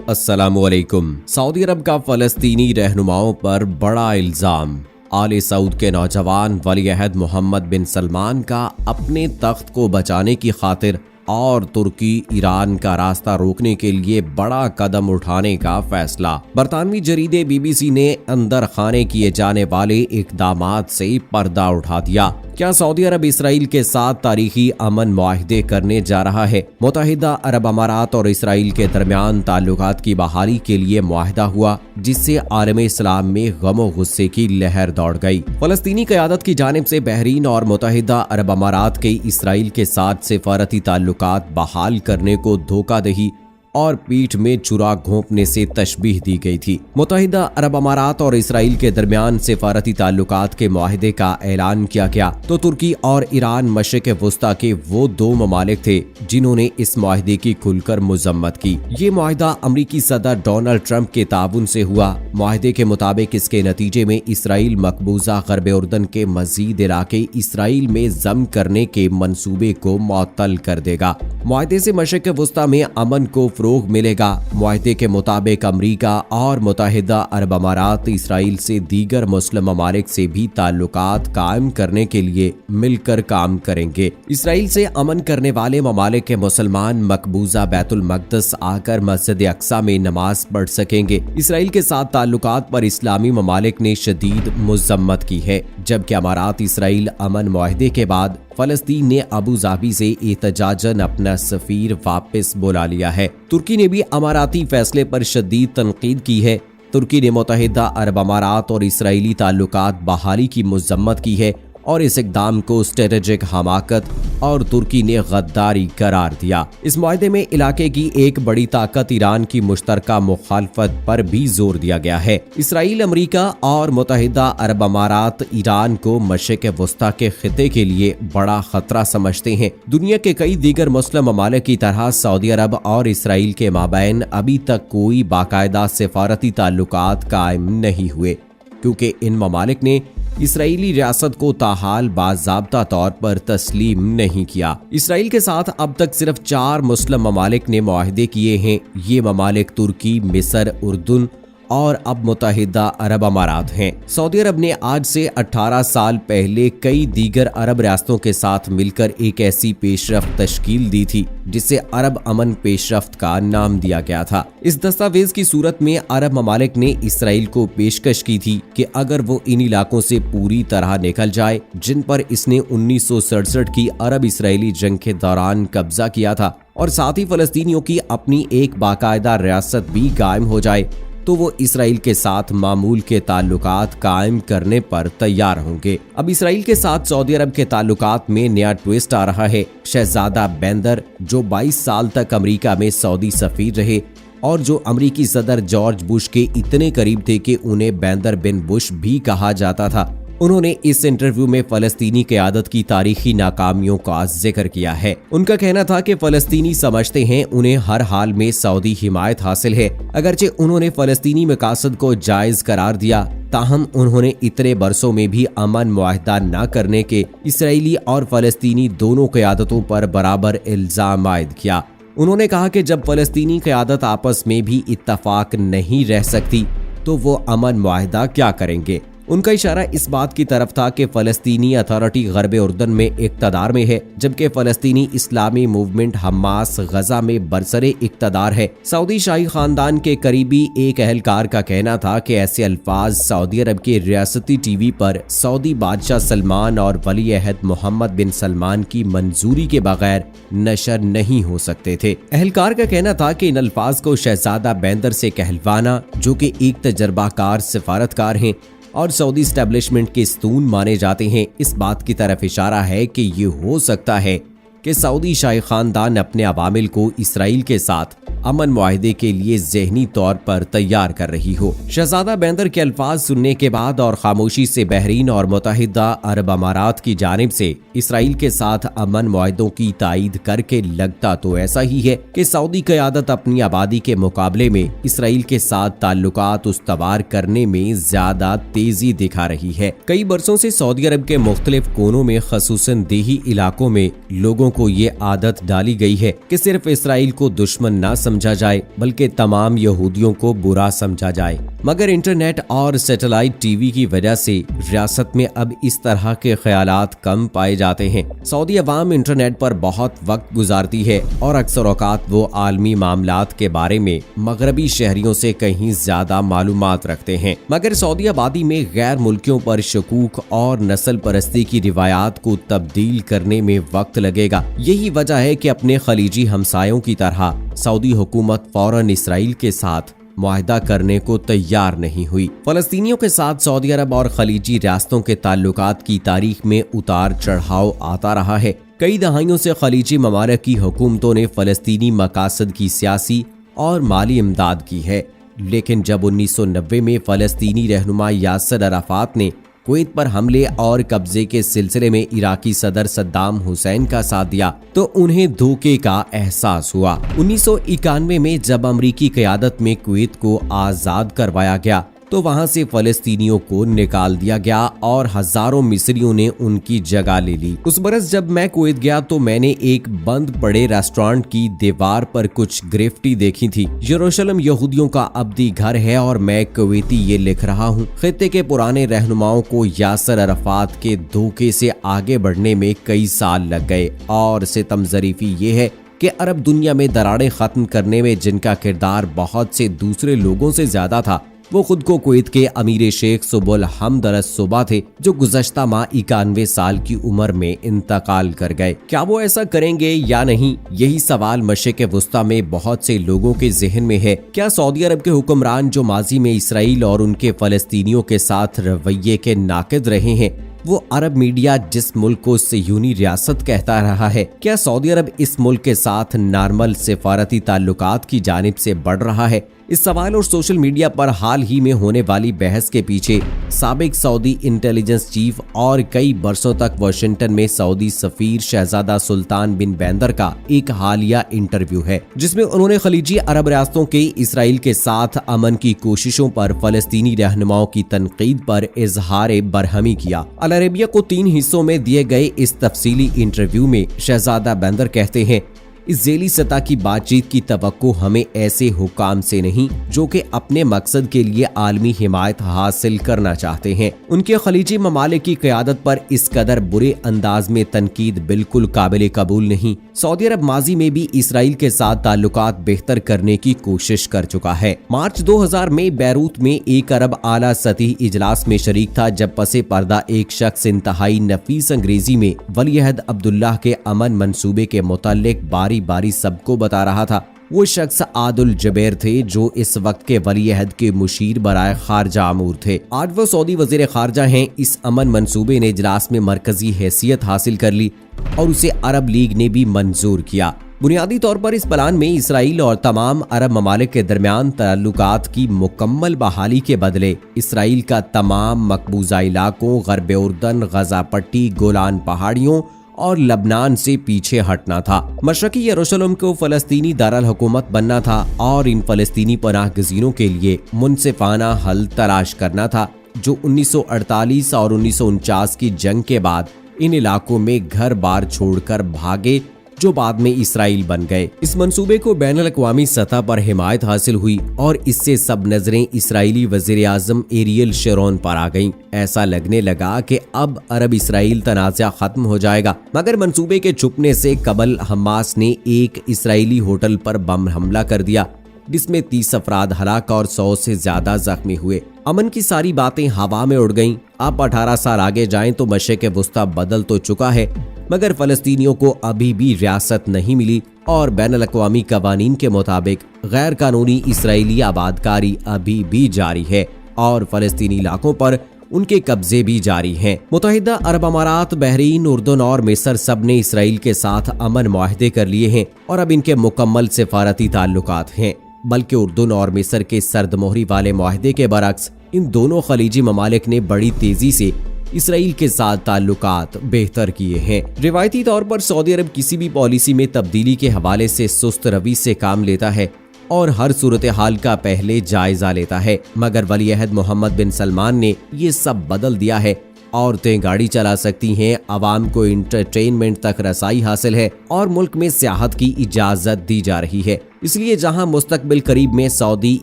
अस्सलामुअलैकुम। सऊदी अरब का फ़लस्तीनी रहनुमाओं पर बड़ा इल्ज़ाम। आले सऊद के नौजवान वली अहद मोहम्मद बिन सलमान का अपने तख्त को बचाने की खातिर और तुर्की ईरान का रास्ता रोकने के लिए बड़ा कदम उठाने का फैसला। बरतानवी जरीदे BBC ने अंदर खाने किए जाने वाले इक़दामात से पर्दा उठा दिया। क्या सऊदी अरब इसराइल के साथ तारीखी अमन मुआहदे करने जा रहा है? मुत्तहिदा अरब अमारात और इसराइल के दरमियान ताल्लुकात की बहाली के लिए मुआहदा हुआ, जिससे आलम इस्लाम में गम और गुस्से की लहर दौड़ गई। फलस्तीनी क़यादत की जानिब से बहरीन और मुत्तहिदा अरब अमारात के इसराइल के साथ सिफारती ताल्लुकात बहाल करने को धोखादही और पीठ में चुरा घोंपने से तशबीह दी गई थी। मुत्तहिदा अरब अमारात और इसराइल के दरमियान सिफारती ताल्लुकात के मुआहदे का ऐलान किया गया तो तुर्की और ईरान मशरिक़ वुस्ता के वो दो ममालिक थे जिन्होंने इस मुआहदे की खुलकर मजम्मत की। ये मुआहदा अमरीकी सदर डोनाल्ड ट्रंप के ताउन से हुआ। मुआहदे के मुताबिक इसके नतीजे में इसराइल मकबूजा गरब उर्दन के मजीद इलाके इसराइल में जम करने के मंसूबे को मुअत्तल कर देगा। मुआहदे से मशरिक़ वुस्ता में अमन को फ़रोग़ मिलेगा। मुआहदे के मुताबिक अमरीका और मुत्तहिदा अरब अमारात इसराइल से दीगर मुस्लिम ममालिक से भी ताल्लुकात कायम करने के लिए मिलकर काम करेंगे। इसराइल से अमन करने वाले ममालिक के मुसलमान मकबूजा बैतुल मक़दस आकर मस्जिद अक्सा में नमाज पढ़ सकेंगे। इसराइल के साथ ताल्लुकात पर इस्लामी ममालिक ने शदीद मज़म्मत की है, जबकि अमारात इसराइल अमन मुआहदे के बाद फ़लस्तीन ने अबू धाबी से एहतजाजन अपना सफ़ीर वापस बुला लिया है। तुर्की ने भी अमाराती फैसले पर शदीद तनकीद की है। तुर्की ने मुत्तहिदा अरब अमारात और इसराइली ताल्लुकात बहाली की मज़म्मत की है और इस इक़दाम को स्ट्रेटेजिक हमाकत और तुर्की ने गद्दारी करार दिया। इस मुआहदे में इलाके की एक बड़ी ताकत ईरान की मुश्तरका मुखालफत पर भी जोर दिया गया है। इसराइल, अमरीका और मुत्तहिदा अरब अमारात ईरान को मशरिक़ वुस्ता के खिते के लिए बड़ा खतरा समझते हैं। दुनिया के कई दीगर मुस्लिम ममालिक की तरह सऊदी अरब और इसराइल के माबैन अभी तक कोई बाकायदा सिफारती ताल्लुकात कायम नहीं हुए, क्योंकि इन ममालिक ने इसराइली रियासत को ताहाल बाज़ाब्ता तौर पर तस्लीम नहीं किया। इसराइल के साथ अब तक सिर्फ 4 मुस्लिम ममालिक ने मुआहदे किए हैं। ये ममालिक तुर्की, मिस्र, उर्दन और अब मुत्तहिदा अरब अमारात हैं। सऊदी अरब ने आज से 18 साल पहले कई दीगर अरब रियासतों के साथ मिलकर एक ऐसी पेशरफ्त तश्कील दी थी जिसे अरब अमन पेशरफ्त का नाम दिया गया था। इस दस्तावेज की सूरत में अरब ममालिक ने इसराइल को पेशकश की थी कि अगर वो इन इलाकों से पूरी तरह निकल जाए जिन पर इसने 1967 की अरब इसराइली जंग के दौरान कब्जा किया था, और साथ ही फलस्तीनियों की अपनी एक बाकायदा रियासत भी कायम हो जाए, तो वो इसराइल के साथ मामूल के ताल्लुकात कायम करने पर तैयार होंगे। अब इसराइल के साथ सऊदी अरब के ताल्लुकात में नया ट्विस्ट आ रहा है। शहजादा बैंदर, जो 22 साल तक अमेरिका में सऊदी सफीर रहे और जो अमेरिकी सदर जॉर्ज बुश के इतने करीब थे कि उन्हें बैंदर बिन बुश भी कहा जाता था, उन्होंने इस इंटरव्यू में फलस्तीनी क़यादत की तारीखी नाकामियों का जिक्र किया है। उनका कहना था कि फलस्तीनी समझते हैं उन्हें हर हाल में सऊदी हिमायत हासिल है। अगरचे उन्होंने फलस्तीनी मकासद को जायज करार दिया, ताहम उन्होंने इतने बरसों में भी अमन मुआहदा न करने के इसराइली और फलस्तीनी दोनों क़यादतों पर बराबर इल्ज़ाम आयद किया। उन्होंने कहा कि जब फलस्तीनी क़यादत आपस में भी इत्तफाक नहीं रह सकती तो वो अमन मुआहदा क्या करेंगे। उनका इशारा इस बात की तरफ था कि फलस्तीनी अथॉरिटी गरब उर्दन में इक़्तदार में है, जबकि फलस्तीनी इस्लामी मूवमेंट हमास गजा में बरसरे इक़्तदार है। सऊदी शाही खानदान के करीबी एक अहलकार का कहना था कि ऐसे अल्फाज सऊदी अरब के रियासती TV पर सऊदी बादशाह सलमान और वली अहद मोहम्मद बिन सलमान की मंजूरी के बगैर नशर नहीं हो सकते थे। अहलकार का कहना था कि इन अल्फाज को शहजादा बैंदर से कहलवाना, जो कि एक तजर्बाकार सिफारतकार हैं और सऊदी एस्टेब्लिशमेंट के स्तून माने जाते हैं, इस बात की तरफ इशारा है कि ये हो सकता है कि सऊदी शाही खानदान अपने अवामिल को इसराइल के साथ अमन मुआहदे के लिए ज़हनी तौर पर तैयार कर रही हो। शहजादा बैंदर के अल्फाज सुनने के बाद और खामोशी से बहरीन और मुत्तहिदा अरब अमारात की जानिब से इसराइल के साथ अमन मुआहदों की तायीद करके लगता तो ऐसा ही है कि सऊदी क़यादत अपनी आबादी के मुकाबले में इसराइल के साथ ताल्लुकात उस्तवार करने में ज्यादा तेजी दिखा रही है। कई बरसों से सऊदी अरब के मुख्तलिफ कोनों में, खसूसन देही इलाकों में, लोगों को ये आदत डाली गई है कि सिर्फ इसराइल को दुश्मन न समझा जाए बल्कि तमाम यहूदियों को बुरा समझा जाए। मगर इंटरनेट और सैटेलाइट टीवी की वजह से रियासत में अब इस तरह के ख्यालात कम पाए जाते हैं। सऊदी अवाम इंटरनेट पर बहुत वक्त गुजारती है और अक्सर औकात वो आलमी मामलात के बारे में मगरबी शहरियों से कहीं ज्यादा मालूमात रखते हैं। मगर सऊदी आबादी में गैर मुल्कियों पर शकूक और नस्ल परस्ती की रिवायात को तब्दील करने में वक्त लगेगा। यही वजह है कि अपने खलीजी हमसायों की तरह सऊदी हुकूमत फौरन इसराइल के साथ मुआहदा करने को तैयार नहीं हुई। फलस्तीनियों के साथ सऊदी अरब और खलीजी रियासतों के ताल्लुकात की तारीख में उतार चढ़ाव आता रहा है। कई दहाइयों से खलीजी ममालिक की हुकूमतों ने फलस्तीनी मकासद की सियासी और माली इमदाद की है, लेकिन जब 1990 में फलस्तीनी रहनुमा यासिर अराफात ने कुवैत पर हमले और कब्जे के सिलसिले में इराकी सदर सद्दाम हुसैन का साथ दिया तो उन्हें धोखे का एहसास हुआ। 1991 में जब अमरीकी क़यादत में कुवैत को आजाद करवाया गया तो वहां से फलस्तीनियों को निकाल दिया गया और हजारों मिस्रियों ने उनकी जगह ले ली। उस बरस जब मैं कुवैत गया तो मैंने एक बंद पड़े रेस्टोरेंट की दीवार पर कुछ ग्रेफिटी देखी थी। यरूशलेम यहूदियों का अब्दी घर है और मैं कुवैती ये लिख रहा हूँ। खित्ते के पुराने रहनुमाओं को यासिर अराफात के धोखे से आगे बढ़ने में कई साल लग गए और सितम ज़रीफी ये है कि अरब दुनिया में दरारें खत्म करने में जिनका किरदार बहुत से दूसरे लोगों से ज्यादा था वो खुद को कुवैत के अमीर शेख सुबुल हमद अल सुबा थे, जो गुज़श्ता माह 91 साल की उम्र में इंतकाल कर गए। क्या वो ऐसा करेंगे या नहीं, यही सवाल मशरिक़ वुस्ता में बहुत से लोगों के जहन में है। क्या सऊदी अरब के हुक्मरान जो माजी में इसराइल और उनके फलस्तीनियों के साथ रवैये के नाक़िद रहे हैं, वो अरब मीडिया जिस मुल्क को सियूनी रियासत कहता रहा है, क्या सऊदी अरब इस मुल्क के साथ नॉर्मल सिफारती ताल्लुकात की जानिब से बढ़ रहा है? इस सवाल और सोशल मीडिया पर हाल ही में होने वाली बहस के पीछे साबिक सऊदी इंटेलिजेंस चीफ और कई बरसों तक वाशिंगटन में सऊदी सफीर शहजादा सुल्तान बिन बैंदर का एक हालिया इंटरव्यू है, जिसमें उन्होंने खलीजी अरब रियासतों के इसराइल के साथ अमन की कोशिशों पर फलस्तीनी रहनुमाओं की तनकीद पर इजहार बरहमी किया। अल अरेबिया को 3 हिस्सों में दिए गए इस तफसीली इंटरव्यू में शहजादा बैंदर कहते हैं, इस ज़ेली सतह की बातचीत की तवक्को हमें ऐसे हुकाम से नहीं जो कि अपने मकसद के लिए आलमी हिमायत हासिल करना चाहते हैं। उनके खलीजी ममालिक की क़यादत पर इस कदर बुरे अंदाज में तनकीद बिल्कुल काबिल कबूल नहीं। सऊदी अरब माजी में भी इसराइल के साथ ताल्लुकात बेहतर करने की कोशिश कर चुका है। मार्च 2000 में बैरूत में एक अरब आला सतही इजलास में शरीक था, जब पसे पर्दा एक शख्स इंतहाई नफीस अंग्रेजी में वलीअहद अब्दुल्लाह के अमन मंसूबे के मुताल्लिक बारी बारी सबको बता रहा था। वो शख्स आदुल जबेर थे, जो इस वक्त के वलीअहद के मुशीर बराए खारजा अमूर थे। आज वो सऊदी वजीर खारजा हैं। इस अमन मंसूबे ने इजलास में मरकजी हैसियत हासिल कर ली और उसे अरब लीग ने भी मंजूर किया। बुनियादी तौर पर इस प्लान में इसराइल और तमाम अरब ममालिक के दरमियान ताल्लुकात की मुकम्मल बहाली के बदले इसराइल का तमाम मकबूजा इलाकों, गरब उर्दन, गजा पट्टी, गोलान पहाड़ियों और लबनान से पीछे हटना था। मशरकी यरूशलेम को फलस्तीनी दारुल हुकूमत बनना था और इन फलस्तीनी पनाह गज़ीरों के लिए मुनसिफाना हल तलाश करना था, जो 1948 और 1949 की जंग के बाद इन इलाकों में घर बार छोड़कर भागे, जो बाद में इसराइल बन गए। इस मंसूबे को बैनुल अक़वामी सतह पर हिमायत हासिल हुई और इससे सब नजरें इसराइली वज़ीर आज़म एरियल शरोन पर आ गईं। ऐसा लगने लगा कि अब अरब इसराइल तनाज़ा खत्म हो जाएगा। मगर मंसूबे के छुपने से कबल हमास ने एक इसराइली होटल पर बम हमला कर दिया, जिसमें 30 अफराद हलाक और 100 से ज्यादा जख्मी हुए। अमन की सारी बातें हवा में उड़ गईं। अब 18 साल आगे जाएं तो मशरिक़ वुस्ता बदल तो चुका है, मगर फलस्तीनियों को अभी भी रियासत नहीं मिली और बैनुल अक़वामी कवानीन के मुताबिक गैर कानूनी इसराइली आबादकारी अभी भी जारी है और फलस्तीनी इलाकों पर उनके कब्जे भी जारी हैं। मुत्तहिदा अरब अमारात, बहरीन, उर्दन और मिस्र सब ने इसराइल के साथ अमन मुआहदे कर लिए हैं और अब इनके मुकम्मल सिफारती ताल्लुकात हैं। बल्कि उर्दन और मिस्र के सर्द मोहरी वाले मुआहदे के बरक्स इन दोनों खलीजी ममालिक ने बड़ी तेजी से इसराइल के साथ ताल्लुकात बेहतर किए हैं। रिवायती तौर पर सऊदी अरब किसी भी पॉलिसी में तब्दीली के हवाले से सुस्त रवि से काम लेता है और हर सूरत हाल का पहले जायजा लेता है, मगर वलीअहद मोहम्मद बिन सलमान ने ये सब बदल दिया है औरतें गाड़ी चला सकती हैं, आवाम को इंटरटेनमेंट तक रसाई हासिल है और मुल्क में सियाहत की इजाजत दी जा रही है। इसलिए जहां मुस्तकबिल करीब में सऊदी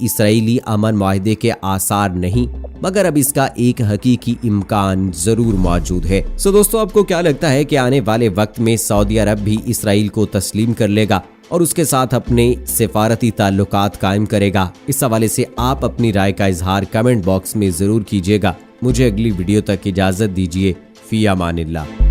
इसराइली अमन मुआहदे के आसार नहीं, मगर अब इसका एक हकीकी इम्कान जरूर मौजूद है। सो दोस्तों, आपको क्या लगता है कि आने वाले वक्त में सऊदी अरब भी इसराइल को तस्लीम कर लेगा और उसके साथ अपने सिफारती ताल्लुकात कायम करेगा? इस हवाले से आप अपनी राय का इजहार कमेंट बॉक्स में जरूर कीजिएगा। मुझे अगली वीडियो तक इजाजत दीजिए। फी अमानिल्लाह।